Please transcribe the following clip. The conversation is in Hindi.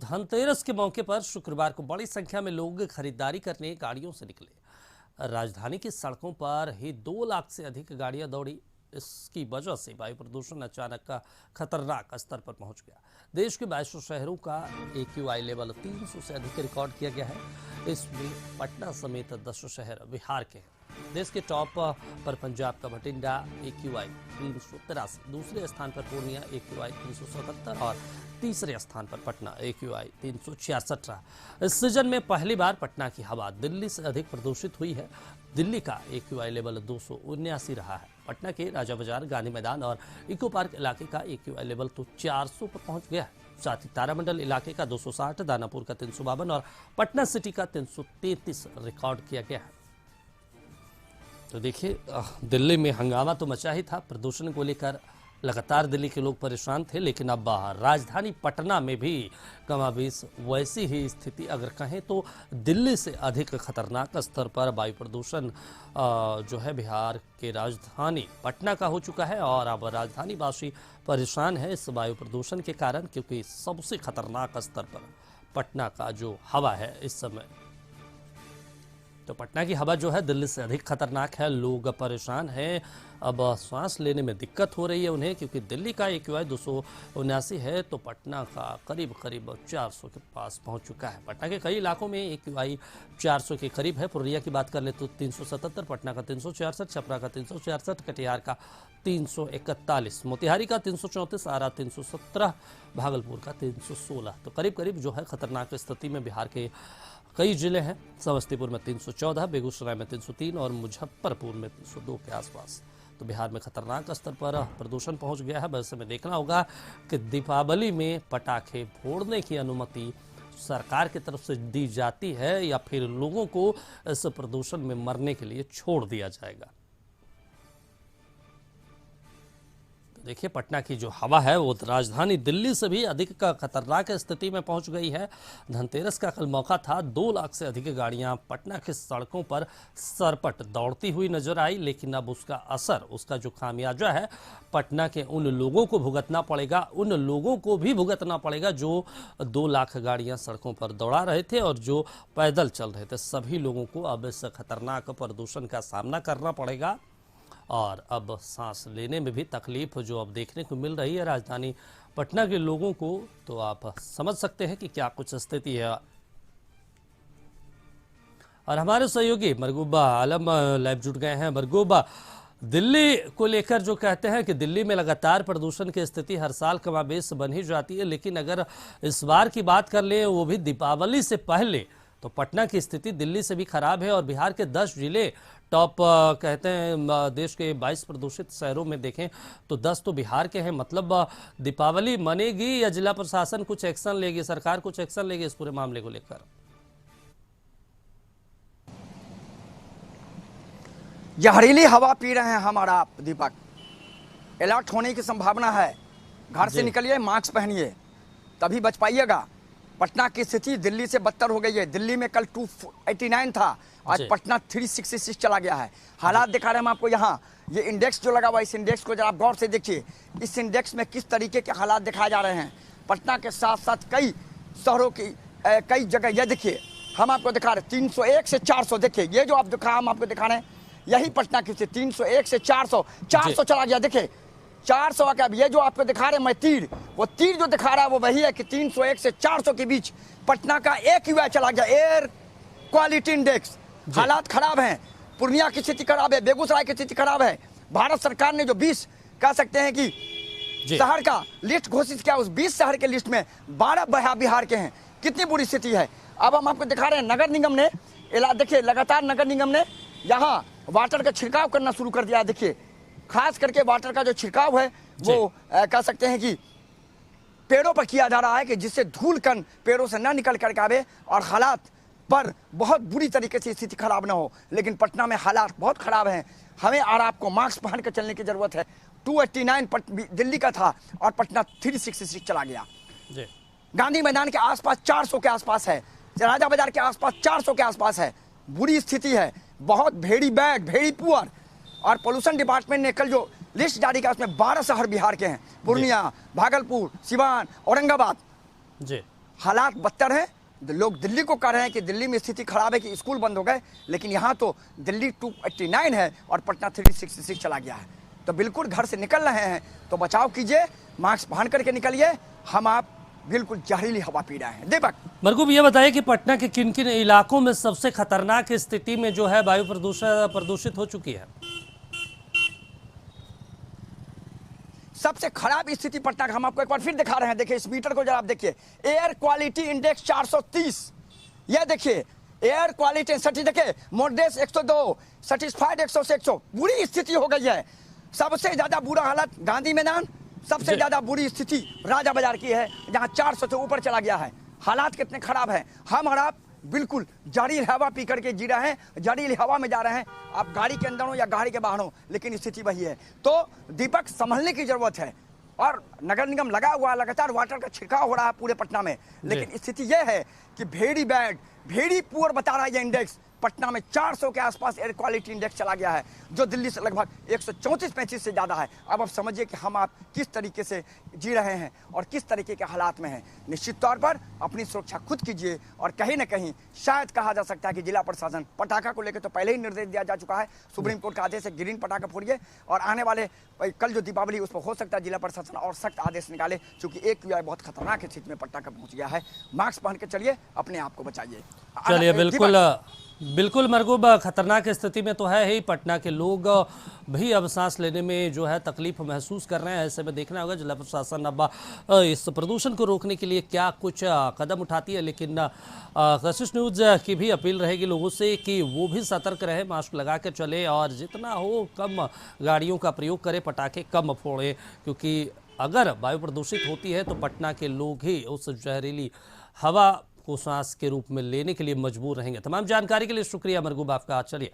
धनतेरस के मौके पर शुक्रवार को बड़ी संख्या में लोग खरीदारी करने गाड़ियों से निकले। राजधानी की सड़कों पर ही 2 लाख से अधिक गाड़ियां दौड़ी। इसकी वजह से वायु प्रदूषण अचानक का खतरनाक स्तर पर पहुंच गया। देश के 22 शहरों का AQI लेवल 300 से अधिक रिकॉर्ड किया गया है। इसमें पटना समेत 10 शहर बिहार के हैं। देश के टॉप पर पंजाब का बठिंडा AQI 383, दूसरे स्थान पर पूर्णिया AQI 377 और तीसरे स्थान पर पटना AQI 366 रहा। इस सीजन में पहली बार पटना की हवा दिल्ली से अधिक प्रदूषित हुई है। दिल्ली का AQI लेवल 279 रहा है। पटना के राजा बाजार, गांधी मैदान और इको पार्क इलाके का AQI लेवल तो 400 पर पहुंच गया है। साथ ही तारामंडल इलाके का 260, दानापुर का 352 और पटना सिटी का 333 रिकॉर्ड किया गया है। तो देखिए, दिल्ली में हंगामा तो मचा ही था। प्रदूषण को लेकर लगातार दिल्ली के लोग परेशान थे, लेकिन अब राजधानी पटना में भी कमाबेश वैसी ही स्थिति, अगर कहें तो दिल्ली से अधिक खतरनाक स्तर पर वायु प्रदूषण जो है बिहार के राजधानी पटना का हो चुका है। और अब राजधानी वासी परेशान है इस वायु प्रदूषण के कारण, क्योंकि सबसे खतरनाक स्तर पर पटना का जो हवा है इस समय, तो पटना की हवा जो है दिल्ली से अधिक खतरनाक है। लोग परेशान हैं, अब सांस लेने में दिक्कत हो रही है उन्हें, क्योंकि दिल्ली का AQI 279 है तो पटना का करीब 400 के पास पहुंच चुका है। पटना के कई इलाकों में AQI 400 के करीब है। पूर्णिया की बात कर ले तो 377, पटना का 366, छपरा का 366, कटिहार का 341, मोतिहारी का 334, आरा 317, भागलपुर का 316। तो करीब जो है खतरनाक स्थिति में बिहार के कई जिले हैं। समस्तीपुर में 314, बेगूसराय में 303 और मुजफ्फरपुर में 302 के आसपास। तो बिहार में खतरनाक स्तर पर प्रदूषण पहुंच गया है। वैसे में देखना होगा कि दीपावली में पटाखे फोड़ने की अनुमति सरकार की तरफ से दी जाती है या फिर लोगों को इस प्रदूषण में मरने के लिए छोड़ दिया जाएगा। देखिए, पटना की जो हवा है वो राजधानी दिल्ली से भी अधिक का खतरनाक स्थिति में पहुंच गई है। धनतेरस का कल मौका था। 2 लाख से अधिक गाड़ियां पटना की सड़कों पर सरपट दौड़ती हुई नजर आई, लेकिन अब उसका असर, उसका जो खामियाजा है पटना के उन लोगों को भुगतना पड़ेगा। उन लोगों को भी भुगतना पड़ेगा जो 2 लाख गाड़ियां सड़कों पर दौड़ा रहे थे और जो पैदल चल रहे थे। सभी लोगों को अब इस खतरनाक प्रदूषण का सामना करना पड़ेगा और अब सांस लेने में भी तकलीफ जो अब देखने को मिल रही है राजधानी पटना के लोगों को, तो आप समझ सकते हैं कि क्या कुछ स्थिति है। और हमारे सहयोगी मरगूबा आलम लाइव जुट गए हैं। मरगूबा, दिल्ली को लेकर जो कहते हैं कि दिल्ली में लगातार प्रदूषण की स्थिति हर साल कमाबेश बन ही जाती है, लेकिन अगर इस बार की बात कर ले वो भी दीपावली से पहले, तो पटना की स्थिति दिल्ली से भी खराब है। और बिहार के 10 जिले टॉप कहते हैं देश के 22 प्रदूषित शहरों में देखें तो 10 तो बिहार के हैं। मतलब दीपावली मनेगी या जिला प्रशासन कुछ एक्शन लेगी, सरकार कुछ एक्शन लेगी इस पूरे मामले को लेकर? जहरीली हवा पी रहे हैं हमारा दीपक, अलर्ट होने की संभावना है। घर से निकलिए, मास्क पहनिए, तभी बच पाइएगा। पटना की स्थिति दिल्ली से बदतर हो गई है। दिल्ली में कल 289 था, आज पटना 366 चला गया है। हालात दिखा रहे हैं हम आपको। यहाँ ये इंडेक्स जो लगा हुआ है, इस इंडेक्स को जरा आप गौर से देखिए। इस इंडेक्स में किस तरीके के हालात दिखाए जा रहे हैं। पटना के साथ साथ कई शहरों की कई जगह, ये देखिए हम आपको दिखा रहे हैं 301 से 400। देखिए ये जो आप हम आपको दिखा रहे हैं, यही पटना की स्थिति 301 से 400 चला गया। देखिए 400 का। ये जो आपको दिखा रहे हैं मैं तीर, वो तीर जो दिखा रहा है वो वही है कि 301 से 400 के बीच पटना का AQI चला गया, एयर क्वालिटी इंडेक्स। हालात खराब हैं। पूर्णिया की स्थिति खराब है, बेगूसराय की स्थिति खराब है। भारत सरकार ने जो 20 कह सकते हैं कि शहर का लिस्ट घोषित किया, उस 20 शहर के लिस्ट में 12 बिहार के हैं। कितनी बुरी स्थिति है। अब हम आपको दिखा रहे हैं नगर निगम ने, देखिए लगातार नगर निगम ने यहाँ वाटर का छिड़काव करना शुरू कर दिया। देखिए खास करके वाटर का जो छिड़काव है वो कह सकते हैं कि पेड़ों पर किया जा रहा है, कि जिससे धूल कण पेड़ों से न निकल कर आवे और हालात पर बहुत बुरी तरीके से स्थिति खराब ना हो। लेकिन पटना में हालात बहुत खराब हैं। हमें और आपको मास्क पहन कर चलने की जरूरत है। 289 दिल्ली का था और पटना 366 चला गया। गांधी मैदान के आसपास 400 के आसपास है, राजा बाजार के आसपास 400 के आसपास है। बुरी स्थिति है, बहुत वेरी बैड, वेरी पुअर। और पोल्यूशन डिपार्टमेंट ने कल जो लिस्ट जारी किया उसमें 12 शहर बिहार के हैं। पूर्णिया, भागलपुर, सिवान, औरंगाबाद। हालात बदतर हैं। लोग दिल्ली को कह रहे हैं कि दिल्ली में स्थिति खराब है कि स्कूल बंद हो गए, लेकिन यहाँ तो दिल्ली 289 है और पटना 366 चला गया है। तो बिल्कुल घर से निकल रहे हैं तो बचाव कीजिए, मास्क पहन करके निकलिए। हम आप बिल्कुल जहरीली हवा पी रहे हैं। दीपक, मरगूब ये बताइए कि पटना के किन किन इलाकों में सबसे खतरनाक स्थिति में जो है वायु प्रदूषित हो चुकी है? सबसे खराब स्थिति पटना का हम आपको एक बार फिर दिखा रहे हैं। देखिए इस मीटर को जरा आप देखिए, एयर क्वालिटी इंडेक्स 430। यह देखिए एयर क्वालिटी सटी, देखिए मोडेस 102, सेटिस्फाइड 100 से 100। बुरी स्थिति हो गई है। सबसे ज्यादा बुरा हालत गांधी मैदान, सबसे ज्यादा बुरी स्थिति राजा बाजार की है, जहां 400 से ऊपर चला गया है। हालात कितने खराब हैं। हम और आप बिल्कुल जहरीली हवा पी करके जी रहे हैं, जहरीली हवा में जा रहे हैं। आप गाड़ी के अंदर हो या गाड़ी के बाहर हो, लेकिन स्थिति वही है। तो दीपक संभलने की जरूरत है। और नगर निगम लगा हुआ है, लगातार वाटर का छिड़काव हो रहा है पूरे पटना में, लेकिन स्थिति यह है कि वेरी बैड, वेरी पुअर बता रहा है ये इंडेक्स। पटना में 400 के आसपास एयर क्वालिटी इंडेक्स चला गया है, जो दिल्ली से लगभग 134-35 से ज़्यादा है। अब आप समझिए कि हम आप किस तरीके से जी रहे हैं और किस तरीके के हालात में हैं। निश्चित तौर पर अपनी सुरक्षा खुद कीजिए। और कहीं ना कहीं शायद कहा जा सकता है कि जिला प्रशासन पटाखा को लेकर तो पहले ही निर्देश दिया जा चुका है। सुप्रीम कोर्ट का आदेश है ग्रीन पटाखा फोड़िए, और आने वाले कल जो दीपावली उस पर हो सकता है जिला प्रशासन और सख्त आदेश निकाले, क्योंकि एक क्यूआई बहुत खतरनाक स्थिति में पटाखा पहुंच गया है। मास्क पहन के चलिए, अपने आप को बचाइए। चलिए बिल्कुल मरगूब, खतरनाक स्थिति में तो है ही। पटना के लोग भी अब सांस लेने में जो है तकलीफ महसूस कर रहे हैं। ऐसे में देखना होगा जिला प्रशासन अब इस प्रदूषण को रोकने के लिए क्या कुछ कदम उठाती है। लेकिन कशिश न्यूज़ की भी अपील रहेगी लोगों से कि वो भी सतर्क रहे, मास्क लगा कर चले और जितना हो कम गाड़ियों का प्रयोग करें, पटाखे कम फोड़ें, क्योंकि अगर वायु प्रदूषित होती है तो पटना के लोग ही उस जहरीली हवा को सांस के रूप में लेने के लिए मजबूर रहेंगे। तमाम जानकारी के लिए शुक्रिया मरगूब आपका। चलिए।